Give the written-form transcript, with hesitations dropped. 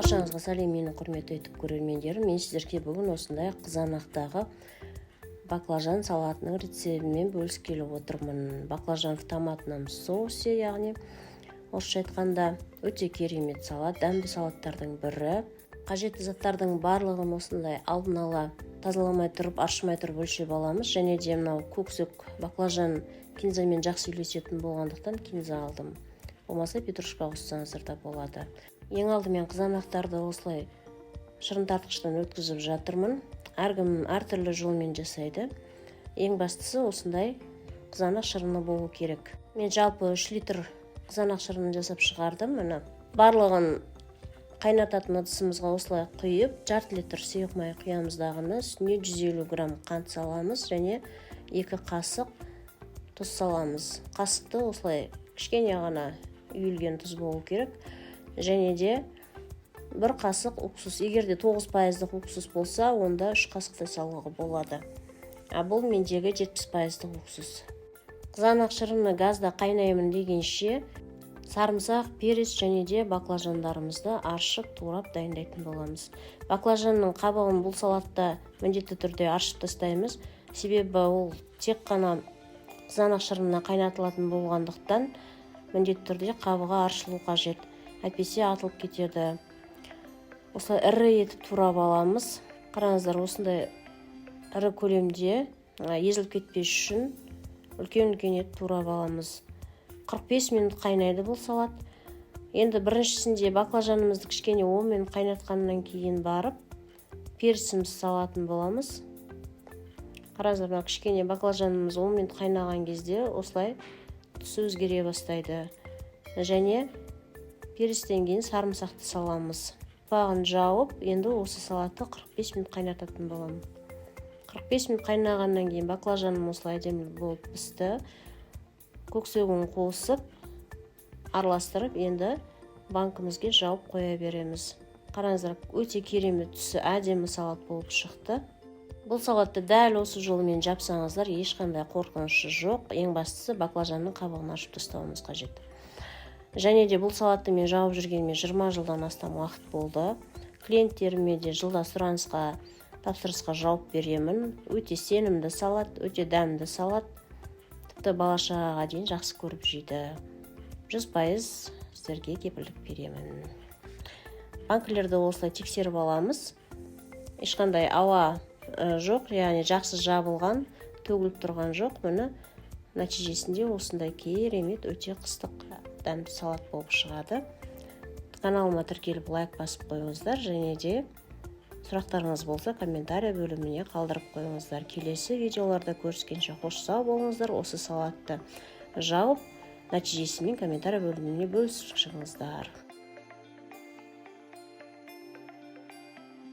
Баршаңызға сәлем, менің құрметті YouTube көрермендерім. Мен сіздерге бүгін осындай қызанақтағы баклажан салатының рецебімен бөліскелі отырмын. Баклажан в томатном соусе, яғни орысша айтқанда өте керемет салат, дәмді салаттардың бірі. Қажетті заттардың барлығын осындай алдын ала тазаламай тұрып, аршымай тұрып өлшеп аламыз. Және де мынау көксөк баклажан кинзамен жақсы үйлесетін болғандықтан кинза алдым. Болмаса петрушка қоссаңыздар да болады. Ең алдымен қызанақтарды осылай шырын-тартқыштан өткізіп жатырмын. Әркім әртүрлі жолмен жасайды. Ең бастысы осындай қызанақ шырыны болу керек. Мен жалпы 3 литр қызанақ шырынын жасап шығардым. Міне барлығын қайнататын ыдысымызға осылай құйып, жарты литр сұйық май құямыз дағыны, үстіне 150 грамм қант саламыз және 2 қасық тұз саламыз. Қасықты осылай кішкене ғана үйілген тұз болу керек. Және де 1 қасық уксус. Егер де 9% уксус болса, онда 3 қасықтай салуға болады. Бұл мендегі 70% уксус. Қызанақ шырыны газда қайнаймын дегенше сарымсақ, перец және де баклажандарымызды аршып, турап дайындайтын боламыз. Баклажанның қабығын бұл салатта міндетті түрде аршып тастаймыз. Себебі ол тек қана қызанақ шырынына қайнатылатын болғандықтан міндетті түрде қабығы аршылу қажет. Әйтпесе атылып кетеді. Осылай ірі етіп турап аламыз. Қараңыздар, осындай ірі көлемде езіліп кетпес үшін үлкен-үлкен етіп турап аламыз. 45 минут қайнайды бұл салат. Енді біріншісінде баклажанымызды кішкене 10 минут қайнатқаннан кейін барып, перціміз салатын боламыз. Қараңыздар, кішкене баклажанымыз 10 минут қайнаған кезде осылай түсі өзгере бастайды. Және перцтен кейін сарымсақты саламыз. Бағын жауып, енді осы салатты 45 минут қайнататын боламын. 45 минут қайнағаннан кейін баклажаным осылай әдемі болып пісті. Көксөгін қосып, араластырып, енді банкімізге жауып қоя береміз. Қараңыздар, өте керемет түсі әдемі салат болып шықты. Бұл салатты дәл осы жолмен жапсаңыздар, ешқандай қорқынышы жоқ. Ең бастысы баклажанның қабығын ашып тастауымыз қажет. Және де бұл салатты мен жауып жүргеніме 20 жылдан астам уақыт болды. Клиенттеріме де жылда сұранысқа, тапсырысқа жауып беремін. Өте сенімді салат, өте дәмді салат. Тіпті бала-шағаға дейін жақсы көріп жейді. 100% сіздерге кепілдік беремін. Банкілерді осылай тексеріп аламыз. Ешқандай ауа жоқ, яғни жақсы жабылған, төгіліп тұрған жоқ. Мұны нәтижесінде осындай керемет, өте қыстық дәмді салат болып шығады. Каналыма тіркеліп лайк басып қойыңыздар, және де сұрақтарыңыз болса комментарий бөліміне қалдырып қойыңыздар. Келесі видеоларда көріскенше қош сау болыңыздар. Осы салатты жауып, нәтижесімен комментарий бөліміне бөлісіп шығыңыздар.